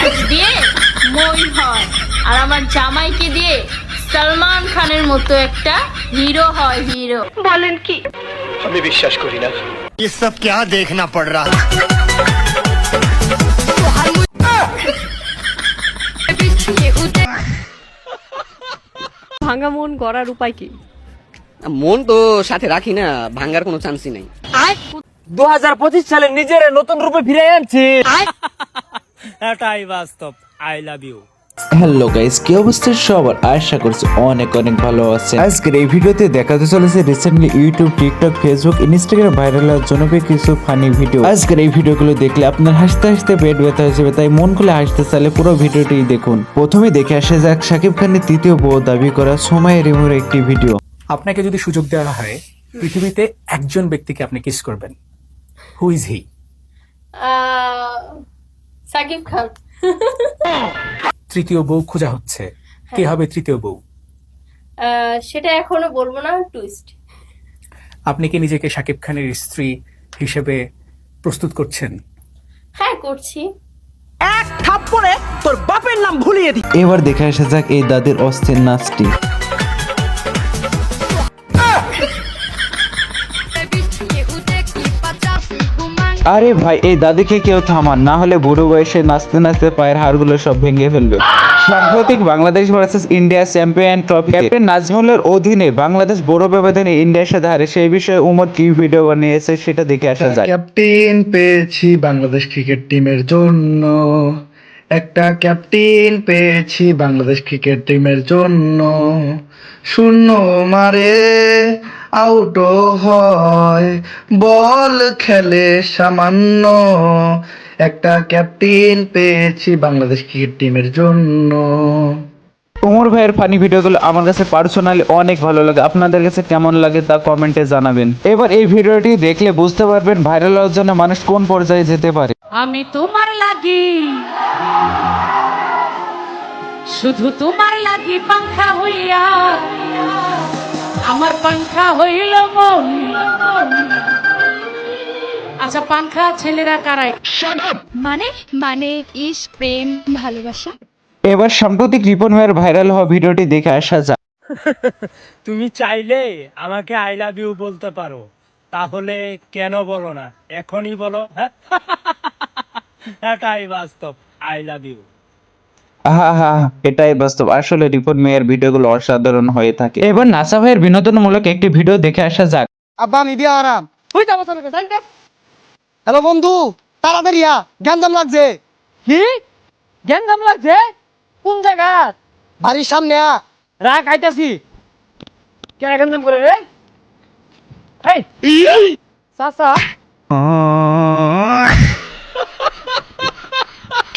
Gas দিয়ে মই হয়, আর আমার জামাইকে দিয়ে সলমান খানের মতো একটা হিরো হয়, হিরো। বলেন কি? আমি বিশ্বাস করি না। ये सब क्या देखना पड़ रहा है? ভাঙা মন গড়ার উপায় কি? মন তো সাথে রাখি না, ভাঙ্গার কোনো চান্সই নাই। 2025 সালে নিজের নতুন রূপে ফিরে আনছি, এটাই বাস্তব। I love you. Hello guys, কি অবস্থা সবার? আশা করছি অনেক অনেক ভালো আছেন। আজকের এই ভিডিওতে দেখাতে চলেছে recently YouTube, TikTok, Facebook, Instagram viral হওয়ার জনপ্রিয় কিছু ফানি ভিডিও। আজকের এই ভিডিওগুলো দেখলে আপনার হাসতে হাসতে পেট ব্যথা হয়ে যাবে, তাই মন খুলে হাসতে চাইলে পুরো ভিডিওটি দেখুন। প্রথমে দেখে আসা যাক শাকিব খানের তৃতীয় বউ দাবি করা সোমাই রিমুর একটি ভিডিও। আপনাকে যদি সুযোগ দেওয়া হয় পৃথিবীতে একজন ব্যক্তিকে আপনি কিস করবেন, who is he? Shakib Khan. তৃতীয় বউ খোঁজা হচ্ছে, কে হবে তৃতীয় বউ? সেটা এখনো বলবো না, টুইস্ট। আপনি কি নিজেকে শাকিব খানের স্ত্রী হিসেবে প্রস্তুত করছেন? হ্যাঁ, করছি। এক থাপ্পড়ে তোর বাপের নাম ভুলিয়ে দি। এবার দেখে আসা যাক এই দাদির অস্থির নাচটি। আরে ভাই, এই দাদিকে কেউ থামান, না হলে বুড়ো বয়সে নাচতে নাচতে পায়ের হাড়গুলো সব ভেঙে ফেলবে। সাম্প্রতিক Bangladesh versus India champion trophy captain নাজমুলের অধীনে বাংলাদেশ বড় ব্যবধানে ইন্ডিয়ার সাথে হারে, সেই বিষয়ে উমর কি ভিডিও বানিয়েছে সেটা দেখে আসা যায়। ক্যাপ্টেন পেয়েছি বাংলাদেশ ক্রিকেট টিমের জন্য, একটা ক্যাপ্টেন পেয়েছি বাংলাদেশ ক্রিকেট টিমের জন্য। শূন্য মারে, আউটও হয়, বল খেলে সামান্য, একটা ক্যাপ্টেন পেয়েছি বাংলাদেশ ক্রিকেট টিমের জন্য। উমর ভাইয়ের ফানি ভিডিওগুলো আমার কাছে পার্সোনালি অনেক ভালো লাগে, আপনাদের কাছে কেমন লাগে তা কমেন্টে জানাবেন। এবার এই ভিডিওটি দেখলে বুঝতে পারবেন ভাইরাল হওয়ার জন্য মানুষ কোন পর্যায়ে যেতে পারে। আমি তোমার লাগি, শুধু তোমার লাগি পাংখা হইয়া, আমার পাংখা হইল মন। আচ্ছা, পাংখা ছেলেরা কারাই? মানে মানে ইস, প্রেম, ভালোবাসা। এবার সাম্প্রতিক রিপন ভাইয়ের ভাইরাল হওয়া ভিডিওটি দেখে আসা যাক। তুমি চাইলে আমাকে আই লাভ ইউ বলতে পারো, তাহলে কেন বলো না? এখনই বলো। এটাই বাস্তব। I love you. এটাই বাস্তব। আসলে রিপন মেয়ের ভিডিওগুলো অসাধারণ হয়ে থাকে। এবার নাসা ভাইয়ের বিনোদনমূলক একটি ভিডিও দেখে আসা যাক। আব্বা আমি বিয়ে আরাম হই যাবো। হ্যালো বন্ধু, তাড়াতাড়ি আ, গ্যাঞ্জাম লাগছে। কি গ্যাঞ্জাম লাগছে? কোন জায়গা? বাড়ির সামনে আ, রাখ আইতাছি। কেন গ্যাঞ্জাম করে রে? এই চাচা।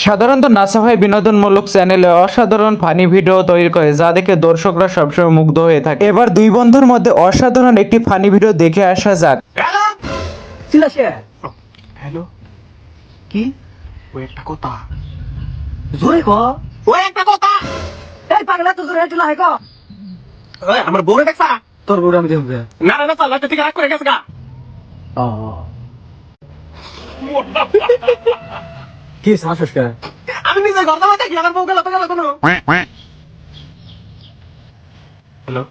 সাধারণত নাসা ভাই বিনোদনমূলক চ্যানেলে অসাধারণ ফানি ভিডিও তৈরি করে, যা দেখে দর্শকরা সবসময় মুগ্ধ হয়ে থাকে। এবার দুই বন্ধুর মধ্যে অসাধারণ একটি ফানি ভিডিও দেখে আসা যাক। হ্যালো, কি? ও একটা কথা জোরে ক। ও একটা কথা, এই পাগলা তো জোরে চলা হয় ক। ওই আমার বউরে দেখছা? তোর বউরে আমি দেখব না। না না, পাগলা তুই রাগ করে গেছ গা। ও কি সাহস কে? আমি নিজে ঘর দাও দেখি আমার বউ গেল তো গেল কোনো। হ্যালো,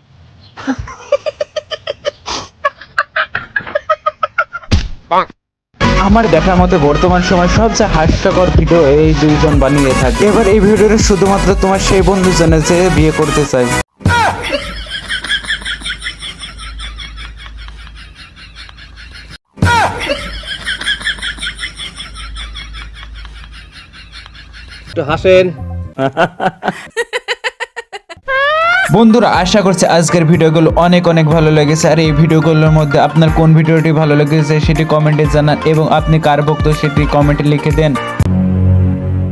আমার দেখার মতে বর্তমান সময় সবচেয়ে হাস্যকর ভিডিও এই দুইজন বানিয়ে থাকে। এবার এই ভিডিওটা শুধুমাত্র তোমার সেই বন্ধু জানে যে বিয়ে করতে চাই। একটু হাসেন। বন্ধুরা, আশা করছি আজকের ভিডিওগুলো অনেক অনেক ভালো লেগেছে। আর এই ভিডিওগুলোর মধ্যে আপনার কোন ভিডিওটি ভালো লেগেছে সেটি কমেন্টে জানান, এবং আপনি কার ভক্ত সেটি কমেন্টে লিখে দেন।